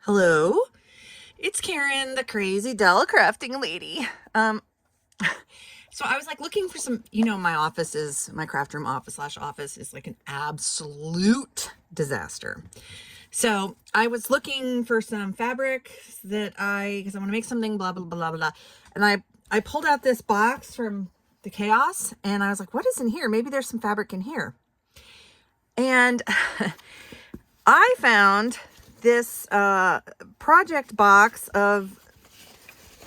Hello, it's Karen, the crazy doll crafting lady. So I was like looking for some, my office is my craft room office slash office is like an absolute disaster. So I was looking for some fabric because I want to make something, blah, blah, blah, blah, blah. And I pulled out this box from the chaos and I was like, what is in here? Maybe there's some fabric in here. And I found this project box of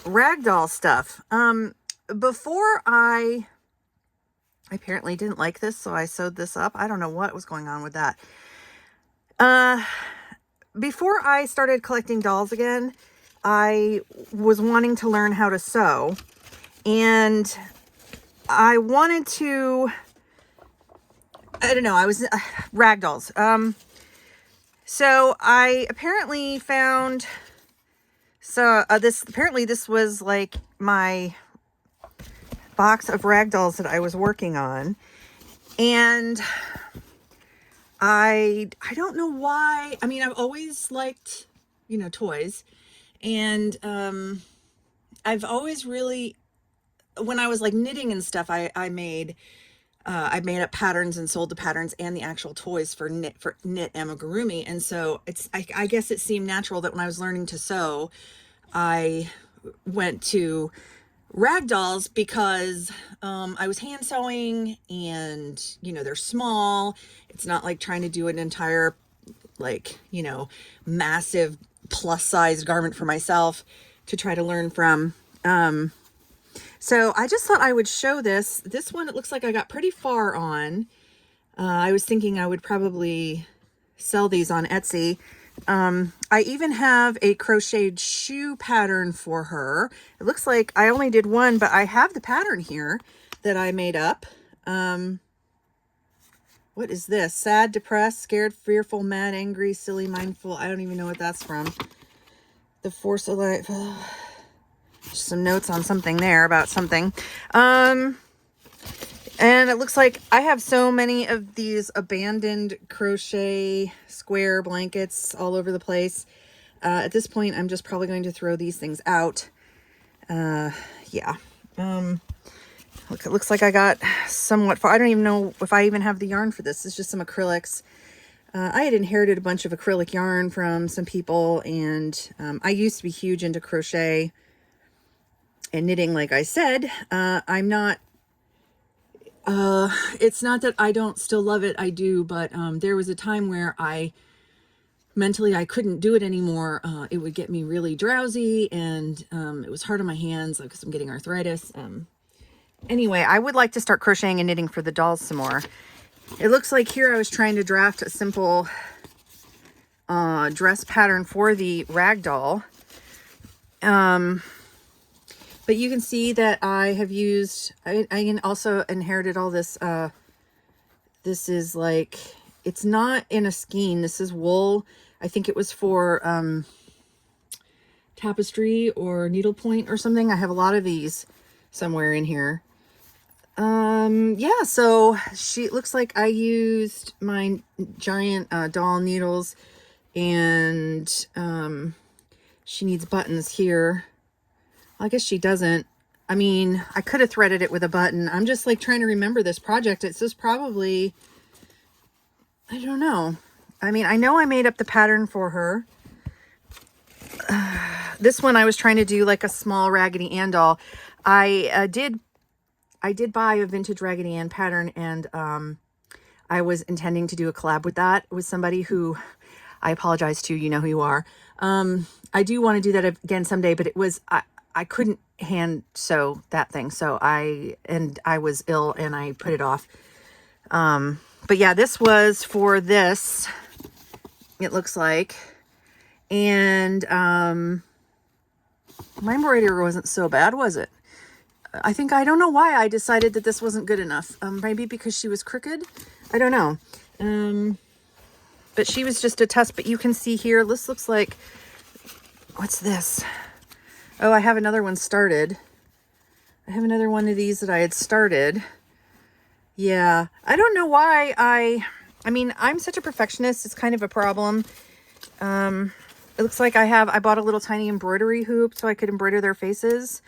ragdoll stuff. Before I apparently didn't like this, so I sewed this up. I don't know what was going on with that. Before I started collecting dolls again, I was wanting to learn how to sew, and I wanted to, I don't know, I was ragdolls. So I apparently found, this was like my box of ragdolls that I was working on. And I don't know why. I mean, I've always liked, toys. And I've always really, when I was like knitting and stuff, I made up patterns and sold the patterns and the actual toys for knit amigurumi. And so I guess it seemed natural that when I was learning to sew, I went to ragdolls because I was hand sewing and, they're small. It's not like trying to do an entire, like, massive plus size garment for myself to try to learn from. So I just thought I would show this one. It looks like I got pretty far on. I was thinking I would probably sell these on Etsy. I even have a crocheted shoe pattern for her. It looks like I only did one, but I have the pattern here that I made up. What is this? Sad, depressed, scared, fearful, mad, angry, silly, mindful. I don't even know what that's from. The force of life. Just some notes on something there about something. And it looks like I have so many of these abandoned crochet square blankets all over the place. At this point, I'm just probably going to throw these things out. Yeah. Look, it looks like I got somewhat far. I don't even know if I even have the yarn for this. It's just some acrylics. I had inherited a bunch of acrylic yarn from some people, and I used to be huge into crochet and knitting, like I said. I'm not, it's not that I don't still love it. I do, but there was a time where mentally I couldn't do it anymore. It would get me really drowsy, and it was hard on my hands because I'm getting arthritis. Anyway, I would like to start crocheting and knitting for the dolls some more. It looks like here I was trying to draft a simple dress pattern for the ragdoll. But you can see that I have used, I also inherited all this. This is like, it's not in a skein. This is wool. I think it was for tapestry or needlepoint or something. I have a lot of these somewhere in here. Yeah, so it looks like I used my giant doll needles, and she needs buttons here. I guess she doesn't. I mean, I could have threaded it with a button. I'm just like trying to remember this project. It says probably, I don't know. I mean, I know I made up the pattern for her. This one I was trying to do like a small Raggedy Ann doll. I did buy a vintage Raggedy Ann pattern, and I was intending to do a collab with that with somebody who I apologize to. You know who you are. I do want to do that again someday, but it was, I couldn't hand sew that thing. So I was ill and I put it off. But yeah, this was for this, it looks like. And my embroidery wasn't so bad, was it? I don't know why I decided that this wasn't good enough. Maybe because she was crooked. I don't know. But she was just a test. But you can see here, this looks like, what's this? Oh, I have another one started. I have another one of these that I had started. Yeah, I don't know why I mean, I'm such a perfectionist. It's kind of a problem. it looks like I bought a little tiny embroidery hoop so I could embroider their faces.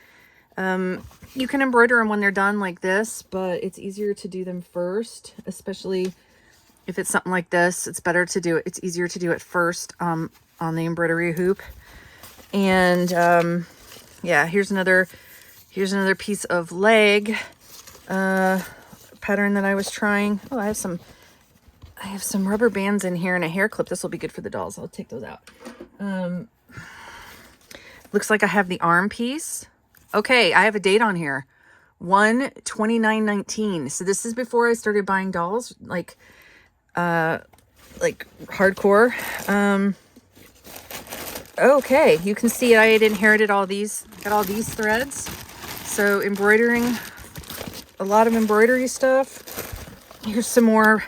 You can embroider them when they're done like this, but it's easier to do them first, especially if it's something like this. It's better to do it. It's easier to do it first on the embroidery hoop. And yeah, here's another piece of leg pattern that I was trying. Oh, I have some rubber bands in here and a hair clip. This will be good for the dolls. I'll take those out. Looks like I have the arm piece. Okay, I have a date on here. 1/29/19. So this is before I started buying dolls, like hardcore. Okay, you can see I had inherited got all these threads. So embroidering, a lot of embroidery stuff. Here's some more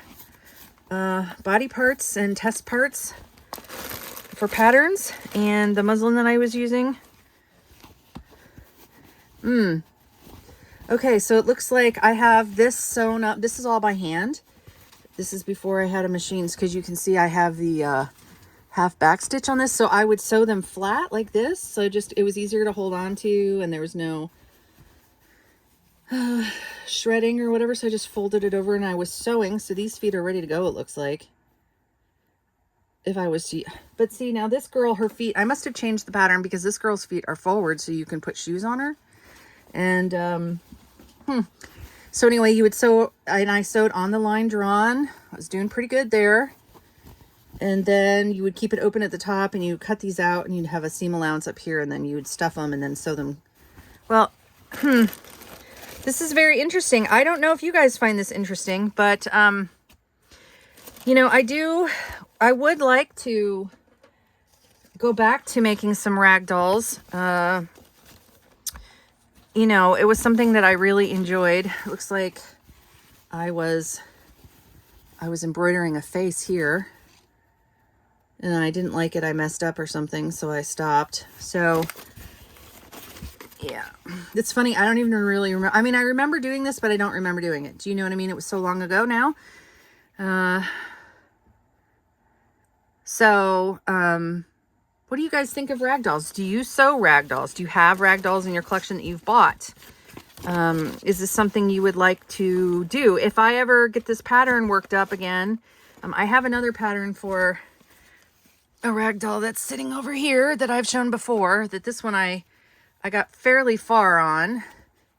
body parts and test parts for patterns, and the muslin that I was using. Okay, so it looks like I have this sewn up. This is all by hand. This is before I had a machine, because you can see I have the half back stitch on this. So I would sew them flat like this. So it was easier to hold on to, and there was no shredding or whatever. So I just folded it over and I was sewing. So these feet are ready to go, it looks like. If I was to, but see, now this girl, her feet, I must have changed the pattern because this girl's feet are forward, so you can put shoes on her. And so anyway, you would sew, and I sewed on the line drawn. I was doing pretty good there. And then you would keep it open at the top, and you cut these out, and you'd have a seam allowance up here, and then you would stuff them and then sew them. Well, this is very interesting. I don't know if you guys find this interesting, but you know, I would like to go back to making some rag dolls. You know, it was something that I really enjoyed. It looks like I was embroidering a face here, and I didn't like it. I messed up or something, so I stopped. So yeah, it's funny. I don't even really remember. I mean, I remember doing this, but I don't remember doing it. Do you know what I mean? It was so long ago now. What do you guys think of rag dolls? Do you sew rag dolls? Do you have rag dolls in your collection that you've bought? Is this something you would like to do? If I ever get this pattern worked up again, I have another pattern for a rag doll that's sitting over here that I've shown before. That this one I got fairly far on.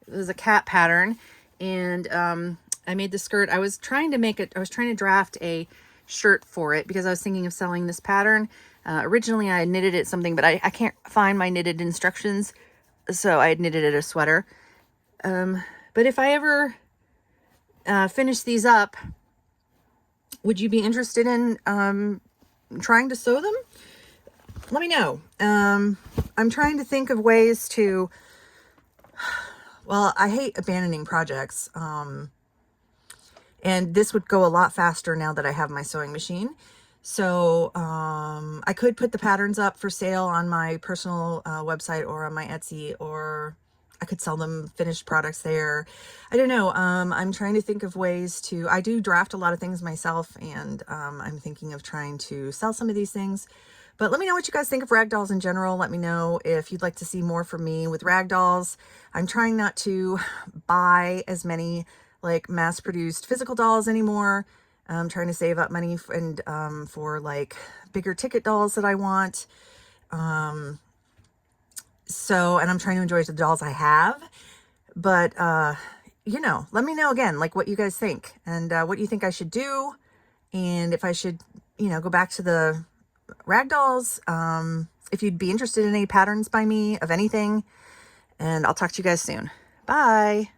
It was a cat pattern, and I made the skirt. I was trying to draft a shirt for it because I was thinking of selling this pattern. Originally I knitted it something, but I can't find my knitted instructions, so I had knitted it a sweater. But if I ever finish these up, would you be interested in trying to sew them? Let me know. I'm trying to think of ways to, well, I hate abandoning projects. And this would go a lot faster now that I have my sewing machine. So I could put the patterns up for sale on my personal website or on my Etsy, or I could sell them finished products there. I don't know. I'm trying to think of ways to, I do draft a lot of things myself, and I'm thinking of trying to sell some of these things. But let me know what you guys think of rag dolls in general. Let me know if you'd like to see more from me with rag dolls. I'm trying not to buy as many like mass-produced physical dolls anymore. I'm trying to save up money and for like bigger ticket dolls that I want. And I'm trying to enjoy the dolls I have. But, you know, let me know again, like what you guys think and what you think I should do. And if I should, you know, go back to the rag dolls, if you'd be interested in any patterns by me of anything. And I'll talk to you guys soon. Bye.